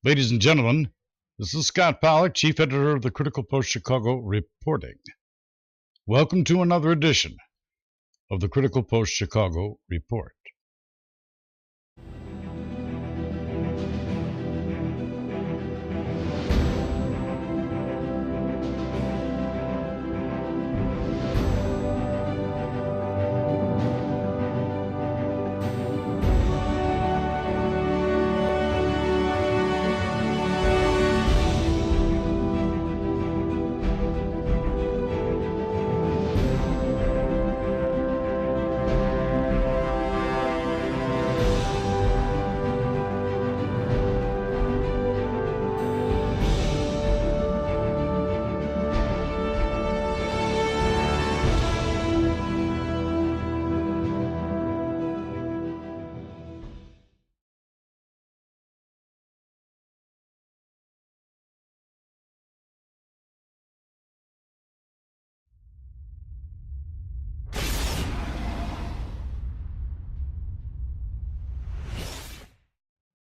Ladies and gentlemen, this is Scott Pollack, Chief Editor of the Critical Post Chicago, reporting. Welcome to another edition of the Critical Post Chicago Report.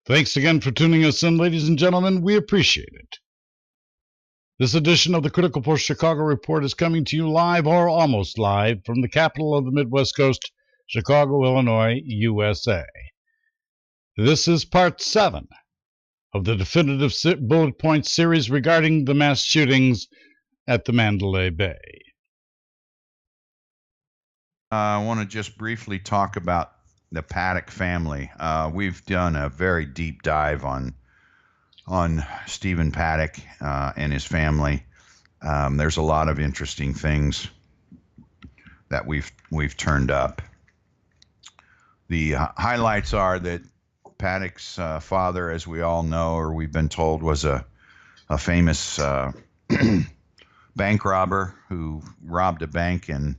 Thanks again for tuning us in, ladies and gentlemen. We appreciate it. This edition of the Critical Post Chicago Report is coming to you live or almost live from the capital of the Midwest Coast, Chicago, Illinois, USA. This is part 7 of the Definitive Bullet Point series regarding the mass shootings at the Mandalay Bay. I want to just briefly talk about the Paddock family. We've done a very deep dive on Stephen Paddock and his family. There's a lot of interesting things that we've turned up. The highlights are that Paddock's father, as we all know, or we've been told, was a famous bank robber who robbed a bank in,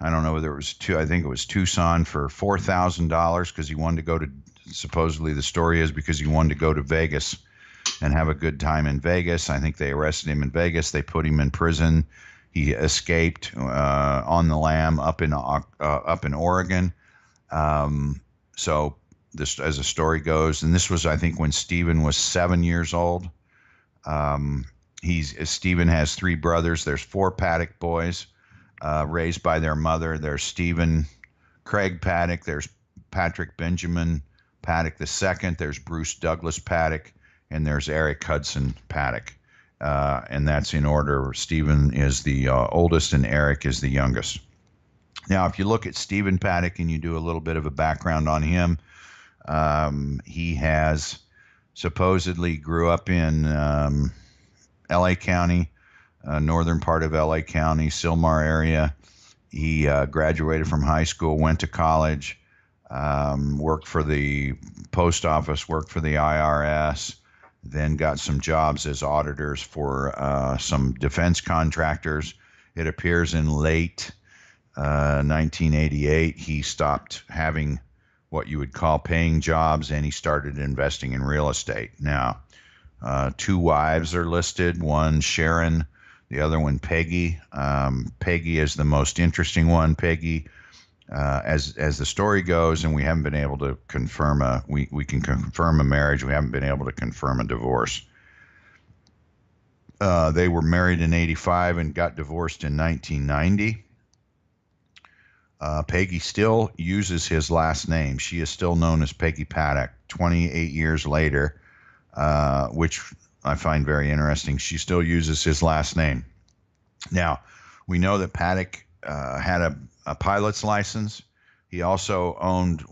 I don't know whether it was I think it was Tucson, for $4,000 because he wanted to go to, supposedly the story is because he wanted to go to Vegas and have a good time in Vegas. I think they arrested him in Vegas. They put him in prison. He escaped on the lam up in Oregon. So this, as the story goes, and this was, I think, when Stephen was 7 years old. Stephen has 3 brothers. There's 4 Paddock boys. Raised by their mother. There's Stephen Craig Paddock. There's Patrick Benjamin Paddock II. There's Bruce Douglas Paddock. And there's Eric Hudson Paddock. And that's in order. Stephen is the oldest and Eric is the youngest. Now, if you look at Stephen Paddock and you do a little bit of a background on him, he has supposedly grew up in L.A. County, northern part of L.A. County, Sylmar area. He graduated from high school, went to college, worked for the post office, worked for the IRS, then got some jobs as auditors for some defense contractors. It appears in late 1988, he stopped having what you would call paying jobs, and he started investing in real estate. Now, 2 wives are listed, one Sharon, the other one, Peggy. Peggy is the most interesting one. Peggy, as the story goes, and we haven't been able to confirm we can confirm a marriage. We haven't been able to confirm a divorce. They were married in 85 and got divorced in 1990. Peggy still uses his last name. She is still known as Peggy Paddock 28 years later, which I find very interesting. She still uses his last name. Now, we know that Paddock had a pilot's license. He also owned,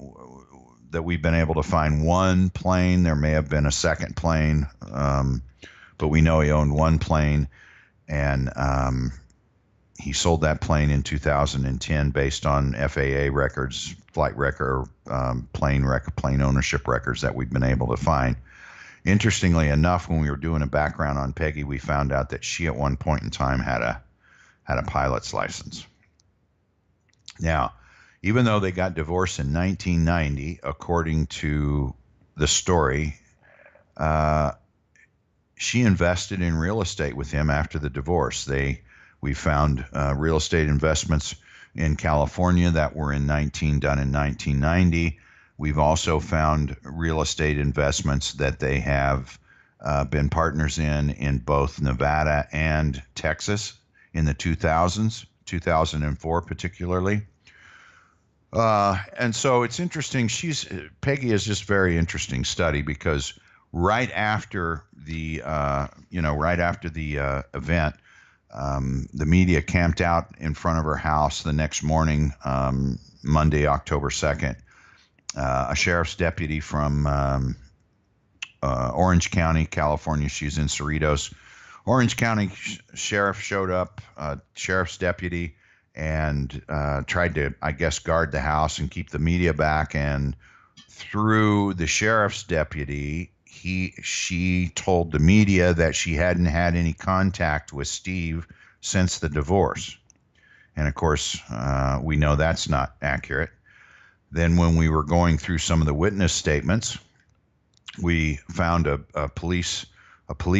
that we've been able to find, 1 plane. There may have been a second plane, but we know he owned 1 plane, and he sold that plane in 2010 based on FAA records, flight record, plane ownership records that we've been able to find. Interestingly enough, when we were doing a background on Peggy, we found out that she at one point in time had a pilot's license. Now, even though they got divorced in 1990, according to the story, she invested in real estate with him after the divorce. We found real estate investments in California that were done in 1990. We've also found real estate investments that they have been partners in both Nevada and Texas in the 2000s, 2004 particularly. And so it's interesting. Peggy is just very interesting study because right after the event, the media camped out in front of her house the next morning, Monday, October 2nd. A sheriff's deputy from Orange County, California. She's in Cerritos. Orange County sheriff showed up, sheriff's deputy, and tried to, I guess, guard the house and keep the media back. And through the sheriff's deputy, she told the media that she hadn't had any contact with Steve since the divorce. And of course, we know that's not accurate. Then when we were going through some of the witness statements, we found a police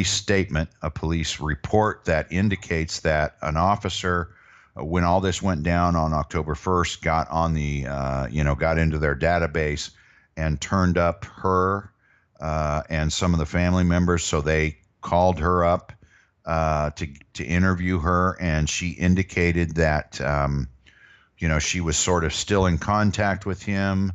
statement, a police report that indicates that an officer, when all this went down on October 1st, got on the, got into their database and turned up her and some of the family members. So they called her up to interview her, and she indicated that, she was sort of still in contact with him.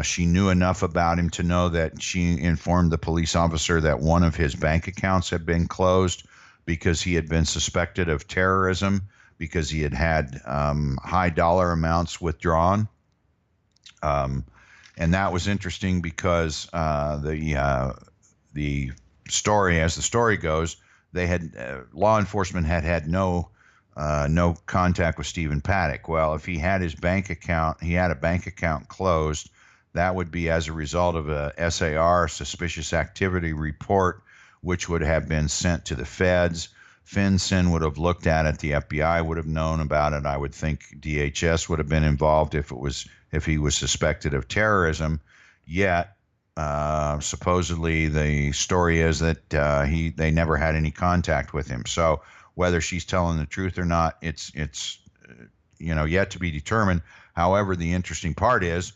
She knew enough about him to know that she informed the police officer that one of his bank accounts had been closed because he had been suspected of terrorism, because he had high dollar amounts withdrawn. And that was interesting because the story, as the story goes, they had law enforcement had no contact with Stephen Paddock. Well, if he had a bank account closed, that would be as a result of a SAR, suspicious activity report, which would have been sent to the feds. FinCEN would have looked at it. The FBI would have known about it. I would think DHS would have been involved if he was suspected of terrorism. Yet, supposedly the story is that they never had any contact with him. So whether she's telling the truth or not, it's yet to be determined. However, the interesting part is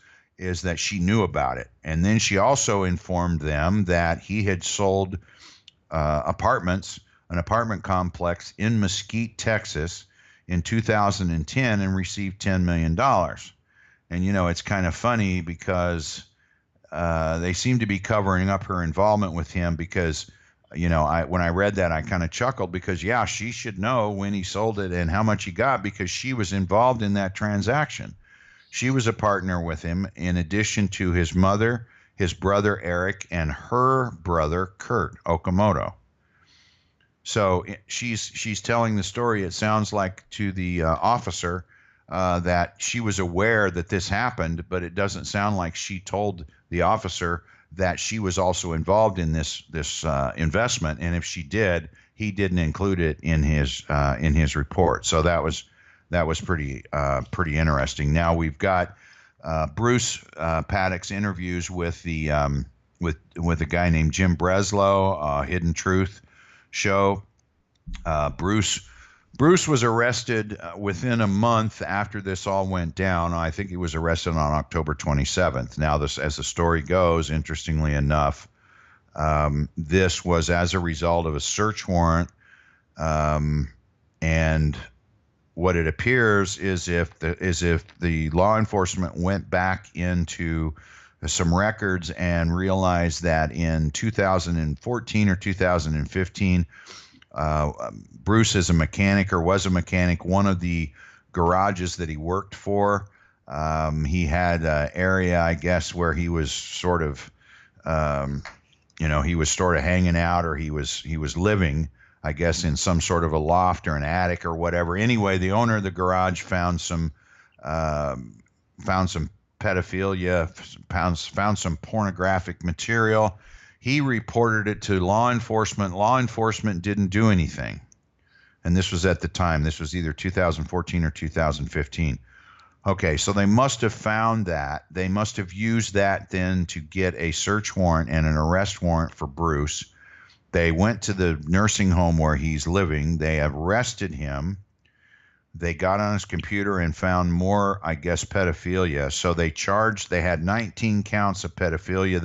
that she knew about it, and then she also informed them that he had sold an apartment complex in Mesquite, Texas, in 2010 and received $10 million. And it's kind of funny because they seem to be covering up her involvement with him because. When I read that, I kind of chuckled because, yeah, she should know when he sold it and how much he got because she was involved in that transaction. She was a partner with him in addition to his mother, his brother Eric, and her brother Kurt Okamoto. So she's telling the story, it sounds like, to the officer that she was aware that this happened, but it doesn't sound like she told the officer that she was also involved in this investment, and if she did, he didn't include it in his report. So that was pretty interesting. Now we've got Bruce Paddock's interviews with with a guy named Jim Breslow, Hidden Truth show. Bruce was arrested within a month after this all went down. I think he was arrested on October 27th. Now, as the story goes, interestingly enough, this was as a result of a search warrant. And what it appears is if the law enforcement went back into some records and realized that in 2014 or 2015, Bruce is a mechanic or was a mechanic. One of the garages that he worked for, he had an area, I guess, where he was sort of, hanging out, or he was living, I guess, in some sort of a loft or an attic or whatever. Anyway, the owner of the garage found some pedophilia, found some pornographic material. He reported it to law enforcement. Law enforcement didn't do anything. And this was at the time. This was either 2014 or 2015. Okay, so they must have found that. They must have used that then to get a search warrant and an arrest warrant for Bruce. They went to the nursing home where he's living. They arrested him. They got on his computer and found more, I guess, pedophilia. So they had 19 counts of pedophilia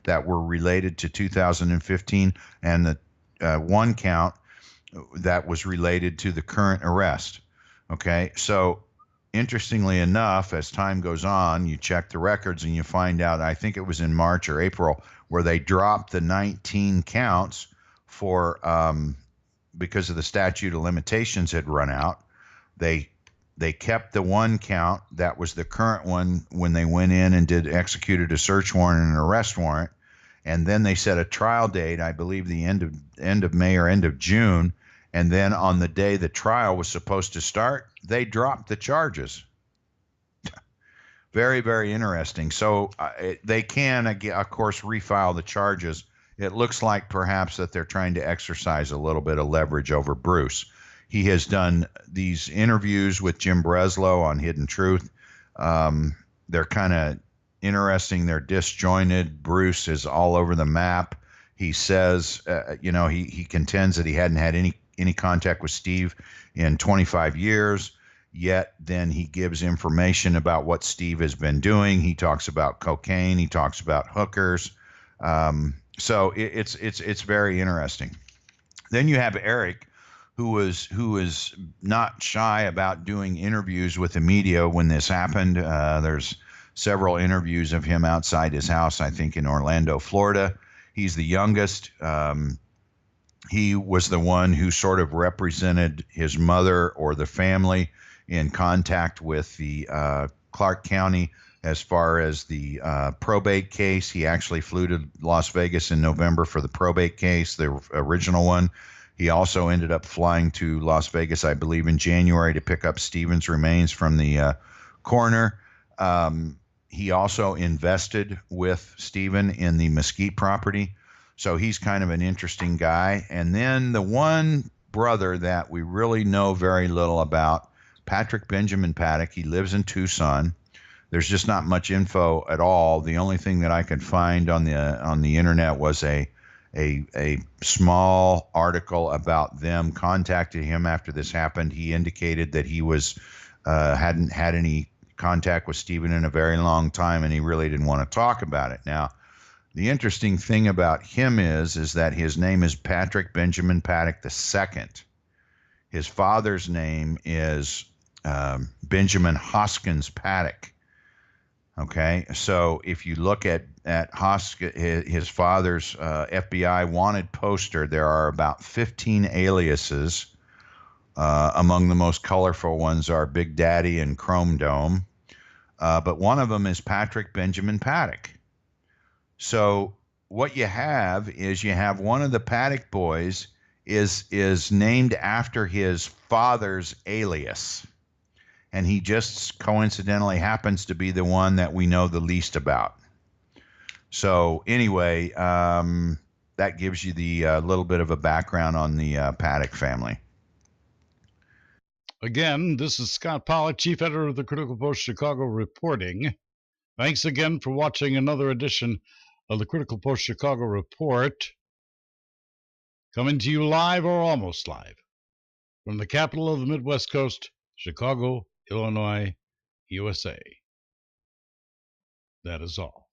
that were related to 2015, and the one count that was related to the current arrest. Okay, so interestingly enough, as time goes on, you check the records and you find out, I think it was in March or April, where they dropped the 19 counts for because of the statute of limitations had run out. They kept the one count that was the current one when they went in and executed a search warrant and an arrest warrant, and then they set a trial date, I believe the end of May or end of June, and then on the day the trial was supposed to start, they dropped the charges. Very, very interesting. So they can, of course, refile the charges. It looks like perhaps that they're trying to exercise a little bit of leverage over Bruce. He has done these interviews with Jim Breslow on Hidden Truth. They're kind of interesting. They're disjointed. Bruce is all over the map. He says, he contends that he hadn't had any contact with Steve in 25 years. Yet then he gives information about what Steve has been doing. He talks about cocaine. He talks about hookers. So it's very interesting. Then you have Eric, who is not shy about doing interviews with the media when this happened. There's several interviews of him outside his house, I think in Orlando, Florida. He's the youngest. He was the one who sort of represented his mother or the family in contact with the Clark County as far as the probate case. He actually flew to Las Vegas in November for the probate case, the original one. He also ended up flying to Las Vegas, I believe, in January to pick up Stephen's remains from the coroner. He also invested with Stephen in the Mesquite property. So he's kind of an interesting guy. And then the one brother that we really know very little about, Patrick Benjamin Paddock. He lives in Tucson. There's just not much info at all. The only thing that I could find on the internet was a small article about them contacting him after this happened. He indicated that he hadn't had any contact with Stephen in a very long time, and he really didn't want to talk about it. Now, the interesting thing about him is that his name is Patrick Benjamin Paddock II. His father's name is Benjamin Hoskins Paddock. Okay, so if you look at his father's FBI wanted poster, there are about 15 aliases. Among the most colorful ones are Big Daddy and Chrome Dome, but one of them is Patrick Benjamin Paddock. So what you have is one of the Paddock boys is named after his father's alias. And he just coincidentally happens to be the one that we know the least about. So anyway, that gives you the little bit of a background on the Paddock family. Again, this is Scott Pollock, Chief Editor of the Critical Post Chicago, reporting. Thanks again for watching another edition of the Critical Post Chicago Report, coming to you live or almost live from the capital of the Midwest Coast, Chicago, Illinois, USA. That is all.